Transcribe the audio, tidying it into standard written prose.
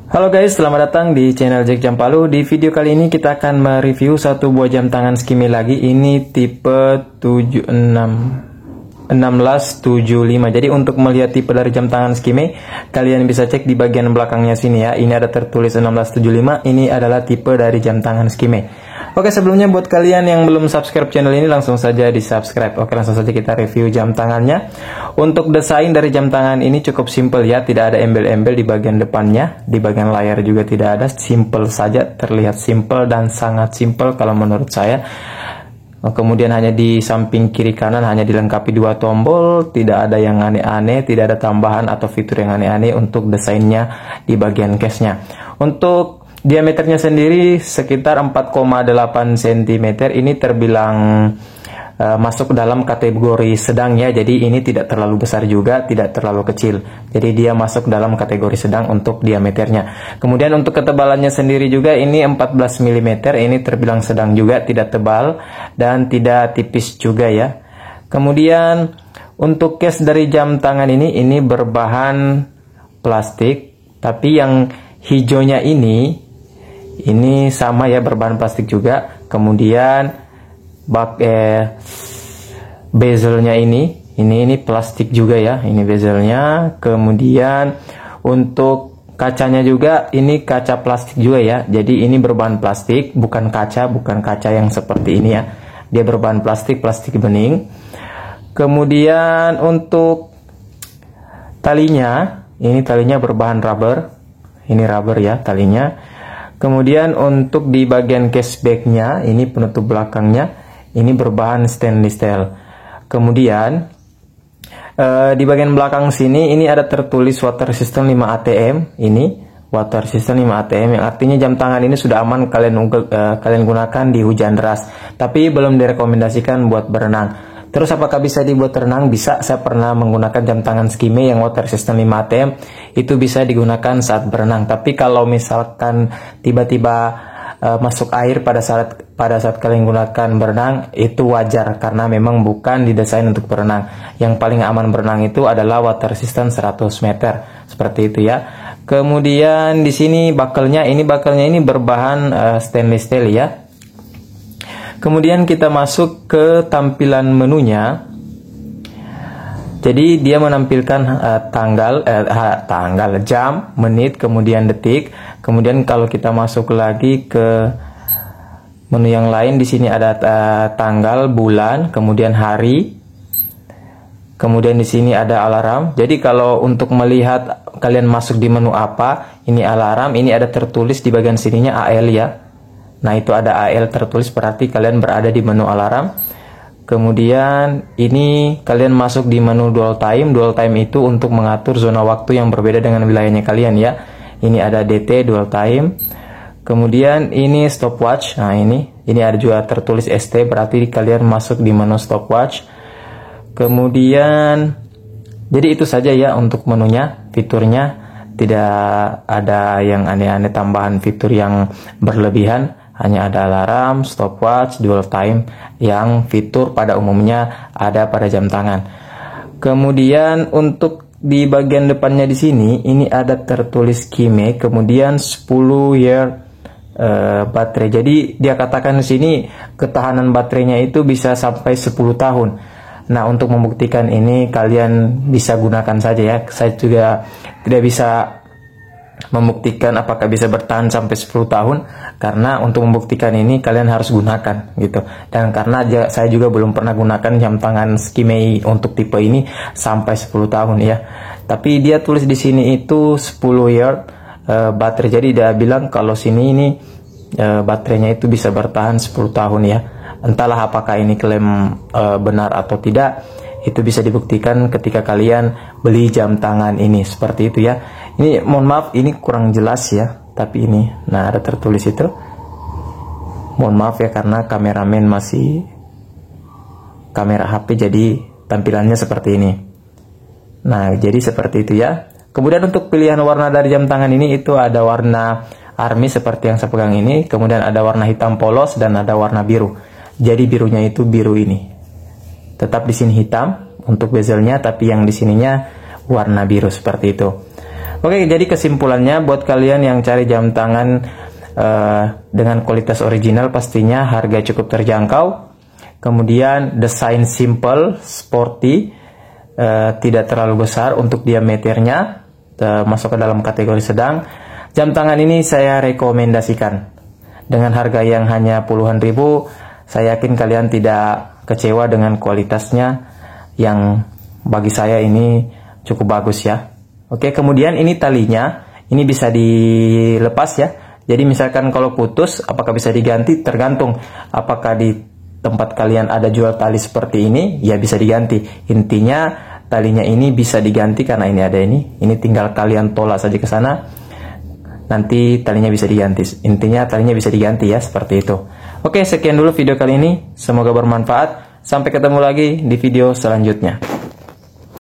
Halo guys, selamat datang di channel Jack Jam Palu. Di video kali ini kita akan mereview satu buah jam tangan Skime lagi. Ini tipe 1675. Jadi untuk melihat tipe dari jam tangan Skime, kalian bisa cek di bagian belakangnya sini ya. Ini ada tertulis 1675. Ini adalah tipe dari jam tangan Skime. Oke, sebelumnya buat kalian yang belum subscribe channel ini, langsung saja di subscribe. Oke, langsung saja kita review jam tangannya. Untuk desain dari jam tangan ini cukup simple ya, tidak ada embel-embel di bagian depannya, di bagian layar juga tidak ada, simple saja, terlihat simple dan sangat simple kalau menurut saya. Kemudian hanya di samping kiri kanan hanya dilengkapi 2 tombol, tidak ada yang aneh-aneh, tidak ada tambahan atau fitur yang aneh-aneh untuk desainnya di bagian case-nya. Untuk diameternya sendiri sekitar 4,8 cm. Ini terbilang masuk dalam kategori sedang ya. Jadi ini tidak terlalu besar juga, tidak terlalu kecil. Jadi dia masuk dalam kategori sedang untuk diameternya. Kemudian untuk ketebalannya sendiri juga ini 14 mm. Ini terbilang sedang juga, tidak tebal dan tidak tipis juga ya. Kemudian untuk case dari jam tangan ini berbahan plastik, tapi yang hijaunya ini sama ya, berbahan plastik juga. Kemudian bezelnya ini plastik juga ya, ini bezelnya. Kemudian untuk kacanya juga ini kaca plastik juga ya. Jadi ini berbahan plastik, bukan kaca yang seperti ini ya. Dia berbahan plastik bening. Kemudian untuk talinya, ini talinya berbahan rubber. Ini rubber ya talinya. Kemudian untuk di bagian cashbacknya, ini penutup belakangnya, ini berbahan stainless steel. Kemudian di bagian belakang sini ini ada tertulis water resistant 5 ATM. Ini water resistant 5 ATM, yang artinya jam tangan ini sudah aman kalian gunakan di hujan deras. Tapi belum direkomendasikan buat berenang. Terus apakah bisa dibuat renang? Bisa. Saya pernah menggunakan jam tangan Skime yang water resistant 5 ATM. Itu bisa digunakan saat berenang. Tapi kalau misalkan tiba-tiba masuk air pada saat kalian gunakan berenang, itu wajar karena memang bukan didesain untuk berenang. Yang paling aman berenang itu adalah water resistant 100 meter. Seperti itu ya. Kemudian di sini bakalnya ini berbahan stainless steel ya. Kemudian kita masuk ke tampilan menunya. Jadi dia menampilkan tanggal, jam, menit, kemudian detik. Kemudian kalau kita masuk lagi ke menu yang lain, di sini ada tanggal, bulan, kemudian hari. Kemudian di sini ada alarm. Jadi kalau untuk melihat kalian masuk di menu apa, ini alarm, ini ada tertulis di bagian sininya AL ya. Nah itu ada AL tertulis, berarti kalian berada di menu alarm. Kemudian ini kalian masuk di menu dual time. Dual time itu untuk mengatur zona waktu yang berbeda dengan wilayahnya kalian ya. Ini ada DT dual time. Kemudian ini stopwatch. Nah ini ada juga tertulis ST, berarti kalian masuk di menu stopwatch. Kemudian jadi itu saja ya untuk menunya, fiturnya. Tidak ada yang aneh-aneh, tambahan fitur yang berlebihan. Hanya ada alarm, stopwatch, dual time yang fitur pada umumnya ada pada jam tangan. Kemudian untuk di bagian depannya di sini ini ada tertulis Skime, kemudian 10 year baterai. Jadi dia katakan di sini ketahanan baterainya itu bisa sampai 10 tahun. Nah, untuk membuktikan ini kalian bisa gunakan saja ya. Saya juga tidak bisa membuktikan apakah bisa bertahan sampai 10 tahun, karena untuk membuktikan ini kalian harus gunakan gitu. Dan karena saya juga belum pernah gunakan jam tangan Skime untuk tipe ini sampai 10 tahun ya. Tapi dia tulis di sini itu 10 year baterai. Jadi dia bilang kalau sini ini baterainya itu bisa bertahan 10 tahun ya. Entahlah apakah ini klaim benar atau tidak. Itu bisa dibuktikan ketika kalian beli jam tangan ini, seperti itu ya. Ini mohon maaf, ini kurang jelas ya, tapi ini, nah ada tertulis itu. Mohon maaf ya, karena kameramen masih kamera HP, jadi tampilannya seperti ini. Nah, jadi seperti itu ya. Kemudian untuk pilihan warna dari jam tangan ini itu ada warna army seperti yang saya pegang ini, kemudian ada warna hitam polos dan ada warna biru. Jadi birunya itu biru ini. Tetap di sini hitam untuk bezelnya, tapi yang di sininya warna biru seperti itu. Oke, jadi kesimpulannya buat kalian yang cari jam tangan dengan kualitas original, pastinya harga cukup terjangkau. Kemudian desain simple, sporty, tidak terlalu besar untuk diameternya, masuk ke dalam kategori sedang. Jam tangan ini saya rekomendasikan. Dengan harga yang hanya puluhan ribu, saya yakin kalian tidak kecewa dengan kualitasnya yang bagi saya ini cukup bagus ya. Oke, kemudian ini talinya, ini bisa dilepas ya. Jadi misalkan kalau putus, apakah bisa diganti? Tergantung apakah di tempat kalian ada jual tali seperti ini, ya bisa diganti. Intinya talinya ini bisa diganti karena ini ada ini tinggal kalian tolak saja ke sana, nanti talinya bisa diganti. Intinya talinya bisa diganti ya, seperti itu. Oke, sekian dulu video kali ini, semoga bermanfaat. Sampai ketemu lagi di video selanjutnya.